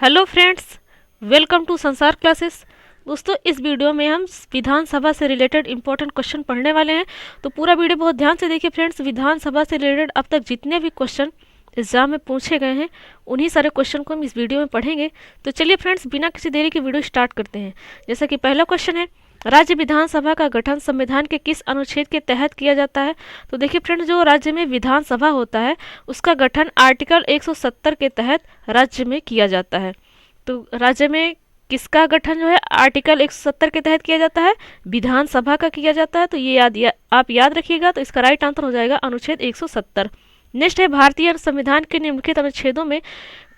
Hello friends, welcome to संसार classes. दोस्तों, इस वीडियो में हम विधानसभा से रिलेटेड इंपॉर्टेंट क्वेश्चन पढ़ने वाले हैं। तो पूरा वीडियो बहुत ध्यान से देखिए फ्रेंड्स। विधानसभा से रिलेटेड अब तक जितने भी क्वेश्चन एग्जाम में पूछे गए हैं उन्हीं सारे क्वेश्चन को हम इस वीडियो में पढ़ेंगे। तो चलिए फ्रेंड्स, बिना किसी देरी के वीडियो स्टार्ट करते हैं। जैसा कि पहला क्वेश्चन है, राज्य विधानसभा का गठन संविधान के किस अनुच्छेद के तहत किया जाता है? तो देखिए फ्रेंड्स, जो राज्य में विधानसभा होता है उसका गठन आर्टिकल 170 के तहत राज्य में किया जाता है। तो राज्य में किसका गठन जो है आर्टिकल 170 के तहत किया जाता है? विधानसभा का किया जाता है। तो ये आप याद रखिएगा। तो इसका राइट आंसर हो जाएगा अनुच्छेद 170। नेक्स्ट है, भारतीय संविधान के निम्नलिखित अनुच्छेदों में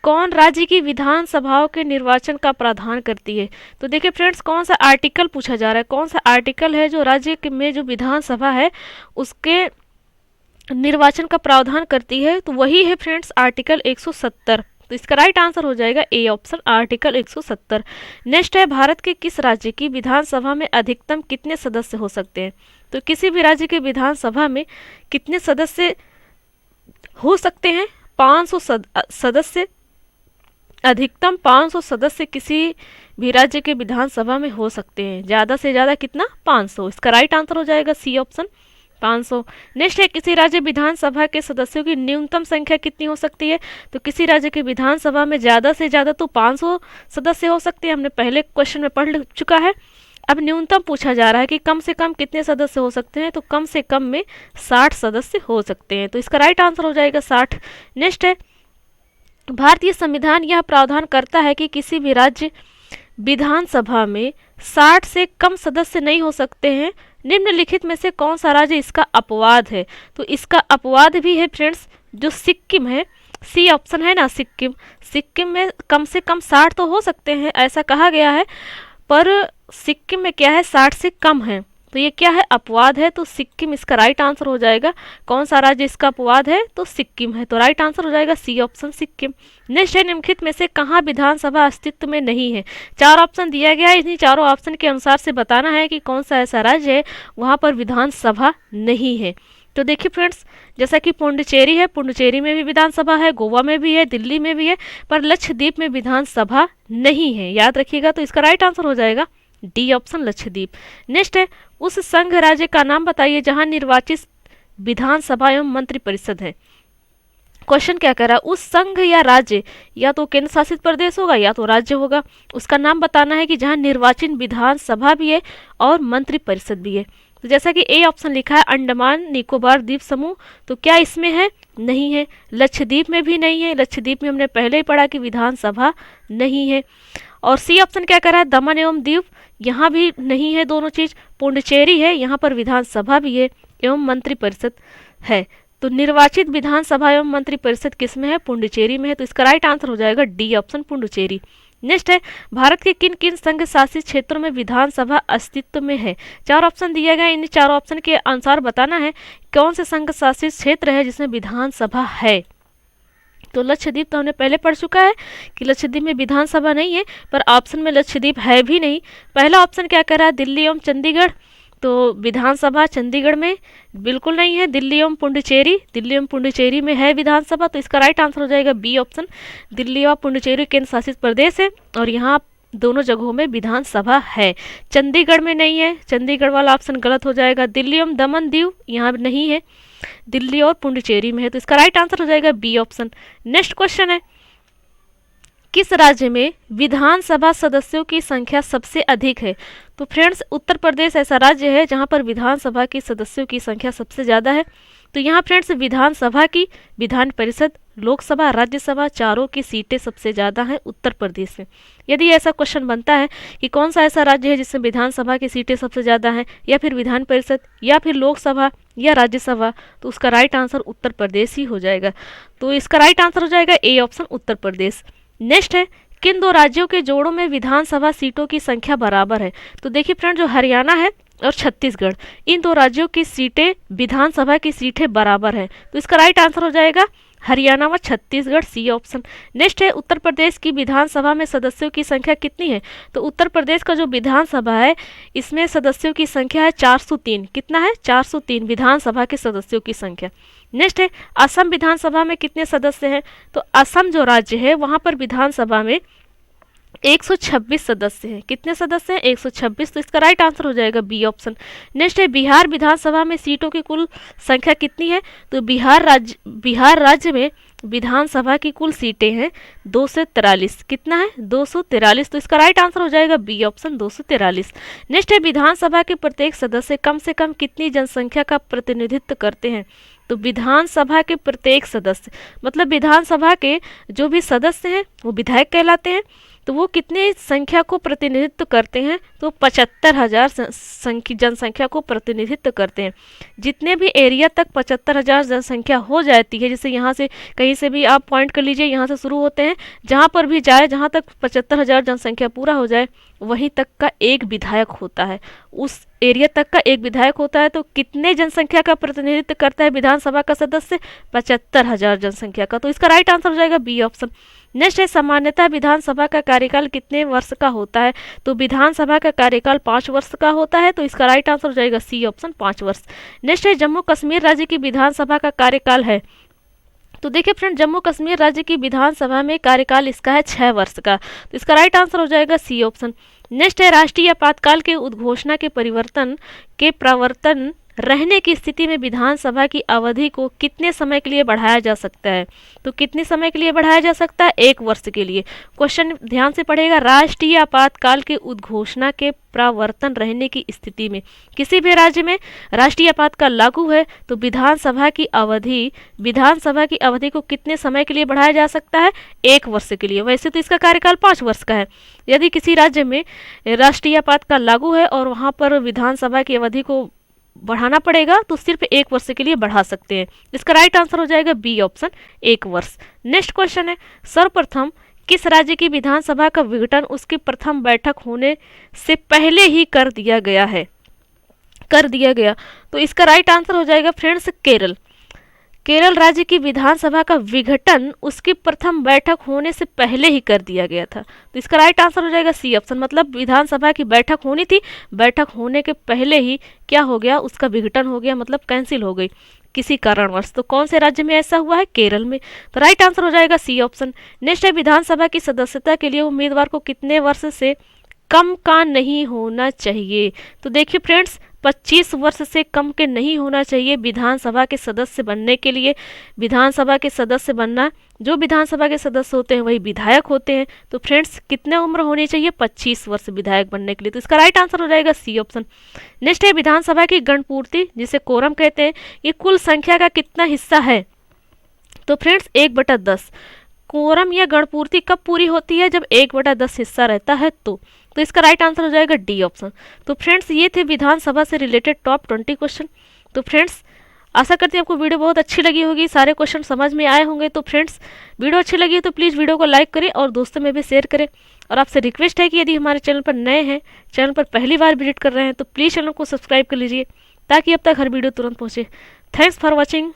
कौन राज्य की विधानसभाओं के निर्वाचन का प्रावधान करती है? तो देखिए फ्रेंड्स, कौन सा आर्टिकल पूछा जा रहा है, कौन सा आर्टिकल है जो राज्य में जो विधानसभा है उसके निर्वाचन का प्रावधान करती है? तो वही है फ्रेंड्स आर्टिकल 170। तो इसका राइट आंसर हो जाएगा ए ऑप्शन, आर्टिकल 170। नेक्स्ट है, भारत के किस राज्य की विधानसभा में अधिकतम कितने सदस्य हो सकते हैं? तो किसी भी राज्य की विधानसभा में कितने सदस्य हो सकते हैं? 500 सदस्य। अधिकतम 500 सदस्य किसी भी राज्य के विधानसभा में हो सकते हैं। ज़्यादा से ज़्यादा कितना? 500। इसका राइट आंसर हो जाएगा सी ऑप्शन, 500। नेक्स्ट है, किसी राज्य विधानसभा के सदस्यों की न्यूनतम संख्या कितनी हो सकती है? तो किसी राज्य की विधानसभा में ज़्यादा से ज़्यादा तो 500 सदस्य हो सकते हैं, हमने पहले क्वेश्चन में पढ़ चुका है। अब न्यूनतम पूछा जा रहा है कि कम से कम कितने सदस्य हो सकते हैं? तो कम से कम में 60 सदस्य हो सकते हैं। तो इसका राइट आंसर हो जाएगा 60। नेक्स्ट है, भारतीय संविधान यह प्रावधान करता है कि किसी भी राज्य विधानसभा में 60 से कम सदस्य नहीं हो सकते हैं। निम्नलिखित में से कौन सा राज्य इसका अपवाद है? तो इसका अपवाद भी है फ्रेंड्स जो सिक्किम है। सी ऑप्शन है ना, सिक्किम। सिक्किम में कम से कम 60 तो हो सकते हैं ऐसा कहा गया है, पर सिक्किम में क्या है 60 से कम है। तो ये क्या है? अपवाद है। तो सिक्किम इसका राइट आंसर हो जाएगा। कौन सा राज्य इसका अपवाद है? तो सिक्किम है। तो राइट आंसर हो जाएगा सी ऑप्शन, सिक्किम। नेक्स्ट है, निम्नलिखित में से कहाँ विधानसभा अस्तित्व में नहीं है? 4 ऑप्शन दिया गया है, इन्हीं चारों ऑप्शन के अनुसार से बताना है कि कौन सा ऐसा राज्य है वहाँ पर विधानसभा नहीं है। तो देखिए फ्रेंड्स, जैसा कि पुडुचेरी है, पुडुचेरी में भी विधानसभा है, गोवा में भी है, दिल्ली में भी है, पर लक्षद्वीप में विधानसभा नहीं है। याद रखिएगा। तो इसका राइट आंसर हो जाएगा डी ऑप्शन, लक्षद्वीप। नेक्स्ट है, उस संघ राज्य का नाम बताइए जहां निर्वाचित विधानसभा एवं मंत्रिपरिषद है। क्वेश्चन क्या कह रहा है? उस संघ या राज्य, या तो केंद्र शासित प्रदेश होगा या तो राज्य होगा, उसका नाम बताना है कि जहां निर्वाचित विधानसभा भी है और मंत्रिपरिषद भी है। तो जैसा कि ए ऑप्शन लिखा है अंडमान निकोबार द्वीप समूह, तो क्या इसमें है? नहीं है। लक्षद्वीप में भी नहीं है, लक्षद्वीप में हमने पहले ही पढ़ा कि विधानसभा नहीं है। और सी ऑप्शन क्या कर रहा है? दमन एवं दीव, यहाँ भी नहीं है दोनों चीज। पुडुचेरी है, यहाँ पर विधानसभा भी है एवं मंत्रिपरिषद है। तो निर्वाचित विधानसभा एवं मंत्रिपरिषद किस में है? पुडुचेरी में है। तो इसका राइट आंसर हो जाएगा डी ऑप्शन, पुडुचेरी। नेक्स्ट है, भारत के किन किन संघ शासित क्षेत्रों में विधानसभा अस्तित्व में है? 4 ऑप्शन दिया गया, इन 4 ऑप्शन के अनुसार बताना है कौन से संघ शासित क्षेत्र है जिसमें विधानसभा है। तो लक्षद्वीप तो हमने पहले पढ़ चुका है कि लक्षद्वीप में विधानसभा नहीं है, पर ऑप्शन में लक्षद्वीप है भी नहीं। पहला ऑप्शन क्या कह रहा है? दिल्ली एवं चंडीगढ़, तो विधानसभा चंडीगढ़ में बिल्कुल नहीं है। दिल्ली एवं पुडुचेरी, दिल्ली एवं पुडुचेरी में है विधानसभा। तो इसका राइट आंसर हो जाएगा बी ऑप्शन, दिल्ली और पुडुचेरी केंद्र शासित प्रदेश है और यहाँ दोनों जगहों में विधानसभा है। चंडीगढ़ में नहीं है, चंडीगढ़ वाला ऑप्शन गलत हो जाएगा। दिल्ली एवं दमन दीव यहाँ नहीं है, दिल्ली और पुडुचेरी में है। तो इसका राइट आंसर हो जाएगा बी ऑप्शन। नेक्स्ट क्वेश्चन है, किस राज्य में विधानसभा सदस्यों की संख्या सबसे अधिक है? तो फ्रेंड्स, उत्तर प्रदेश ऐसा राज्य है जहां पर विधानसभा की सदस्यों की संख्या सबसे ज़्यादा है। तो यहाँ फ्रेंड्स विधानसभा की, विधान परिषद, लोकसभा, राज्यसभा चारों की सीटें सबसे ज़्यादा हैं उत्तर प्रदेश में। यदि ऐसा क्वेश्चन बनता है कि कौन सा ऐसा राज्य है जिसमें विधानसभा की सीटें सबसे ज़्यादा हैं, या फिर विधान परिषद, या फिर लोकसभा, या राज्यसभा, तो उसका राइट आंसर उत्तर प्रदेश ही हो जाएगा। तो इसका राइट आंसर हो जाएगा A option, Uttar Pradesh. Next है, किन 2 राज्यों के जोड़ों में विधानसभा सीटों की संख्या बराबर है? तो देखिए फ्रेंड, जो हरियाणा है और छत्तीसगढ़, इन 2 राज्यों की सीटें, विधानसभा की सीटें बराबर है। तो इसका राइट आंसर हो जाएगा हरियाणा व छत्तीसगढ़, सी ऑप्शन। नेक्स्ट है, उत्तर प्रदेश की विधानसभा में सदस्यों की संख्या कितनी है? तो उत्तर प्रदेश का जो विधानसभा है इसमें सदस्यों की संख्या है 403। कितना है? 403 विधानसभा के सदस्यों की संख्या। नेक्स्ट है, असम विधानसभा में कितने सदस्य हैं? तो असम जो राज्य है वहाँ पर विधानसभा में 126 सदस्य हैं। कितने सदस्य हैं? 126। तो इसका राइट आंसर हो जाएगा बी ऑप्शन। नेक्स्ट है बिहार विधानसभा में सीटों की कुल संख्या कितनी है? तो बिहार राज्य में विधानसभा की कुल सीटें हैं 243। कितना है? 243। तो इसका राइट आंसर हो जाएगा बी ऑप्शन 243। नेक्स्ट है विधानसभा के प्रत्येक सदस्य कम से कम कितनी जनसंख्या का प्रतिनिधित्व करते हैं? तो विधानसभा के प्रत्येक सदस्य मतलब विधानसभा के जो भी सदस्य हैं वो विधायक कहलाते हैं। तो वो कितने संख्या को प्रतिनिधित्व करते हैं? तो 75,000 जनसंख्या को प्रतिनिधित्व करते हैं। जितने भी एरिया तक 75,000 जनसंख्या हो जाती है, जैसे यहाँ से कहीं से भी आप पॉइंट कर लीजिए, यहाँ से शुरू होते हैं, जहाँ पर भी जाए, जहाँ तक 75,000 जनसंख्या पूरा हो जाए वहीं तक का एक विधायक होता है, उस एरिया तक का एक विधायक होता है। तो कितने जनसंख्या का प्रतिनिधित्व करता है विधानसभा का सदस्य? 75,000 जनसंख्या का। तो इसका राइट आंसर हो जाएगा बी ऑप्शन। नेक्स्ट है सामान्यतः विधानसभा का कार्यकाल कितने वर्ष का होता है? तो विधानसभा का कार्यकाल 5 वर्ष का होता है। तो इसका राइट आंसर हो जाएगा सी ऑप्शन 5 वर्ष। नेक्स्ट है जम्मू कश्मीर राज्य की विधानसभा का कार्यकाल है। तो देखिए फ्रेंड, जम्मू कश्मीर राज्य की विधानसभा में कार्यकाल इसका है 6 वर्ष का। तो इसका राइट आंसर हो जाएगा सी ऑप्शन। नेक्स्ट है राष्ट्रीय आपातकाल के उद्घोषणा के प्रवर्तन रहने की स्थिति में विधानसभा की अवधि को कितने समय के लिए बढ़ाया जा सकता है? तो कितने समय के लिए बढ़ाया जा सकता है? 1 वर्ष के लिए। क्वेश्चन ध्यान से पढ़ेगा। राष्ट्रीय आपातकाल के उद्घोषणा के प्रवर्तन रहने की स्थिति में किसी भी राज्य में राष्ट्रीय आपातकाल लागू है तो विधानसभा की अवधि को कितने समय के लिए बढ़ाया जा सकता है? 1 वर्ष के लिए। वैसे तो इसका कार्यकाल 5 वर्ष का है। यदि किसी राज्य में राष्ट्रीय आपातकाल लागू है और वहां पर विधानसभा की अवधि को बढ़ाना पड़ेगा तो सिर्फ 1 वर्ष के लिए बढ़ा सकते हैं। इसका राइट आंसर हो जाएगा बी ऑप्शन 1 वर्ष। नेक्स्ट क्वेश्चन है सर्वप्रथम किस राज्य की विधानसभा का विघटन उसकी प्रथम बैठक होने से पहले ही कर दिया गया? तो इसका राइट आंसर हो जाएगा फ्रेंड्स केरल। केरल राज्य की विधानसभा का विघटन उसकी प्रथम बैठक होने से पहले ही कर दिया गया था। तो इसका राइट आंसर हो जाएगा सी ऑप्शन। मतलब विधानसभा की बैठक होनी थी, बैठक होने के पहले ही क्या हो गया? उसका विघटन हो गया, मतलब कैंसिल हो गई किसी कारणवश। तो कौन से राज्य में ऐसा हुआ है? केरल में। तो राइट आंसर हो जाएगा सी ऑप्शन। नेक्स्ट है विधानसभा की सदस्यता के लिए उम्मीदवार को कितने वर्ष से कम का नहीं होना चाहिए? तो देखिए फ्रेंड्स, 25 वर्ष से कम के नहीं होना चाहिए विधानसभा के सदस्य बनने के लिए। विधानसभा के सदस्य बनना, जो विधानसभा के सदस्य होते हैं वही विधायक होते हैं। तो फ्रेंड्स कितने उम्र होनी चाहिए? 25 वर्ष विधायक बनने के लिए। तो इसका राइट आंसर हो जाएगा सी ऑप्शन। नेक्स्ट है विधानसभा की गणपूर्ति जिसे कोरम कहते हैं, ये कुल संख्या का कितना हिस्सा है? तो फ्रेंड्स 1/10। कोरम या गणपूर्ति कब पूरी होती है? जब 1/10 हिस्सा रहता है तो इसका राइट आंसर हो जाएगा डी ऑप्शन। तो फ्रेंड्स ये थे विधानसभा से रिलेटेड टॉप 20 क्वेश्चन। तो फ्रेंड्स आशा करती हूँ आपको वीडियो बहुत अच्छी लगी होगी, सारे क्वेश्चन समझ में आए होंगे। तो फ्रेंड्स वीडियो अच्छी लगी है तो प्लीज़ वीडियो को लाइक करें और दोस्तों में भी शेयर करें। और आपसे रिक्वेस्ट है कि यदि हमारे चैनल पर नए हैं, चैनल पर पहली बार विजिट कर रहे हैं, तो प्लीज़ चैनल को सब्सक्राइब कर लीजिए ताकि अब तक हर वीडियो तुरंत पहुँचे। Thanks for watching.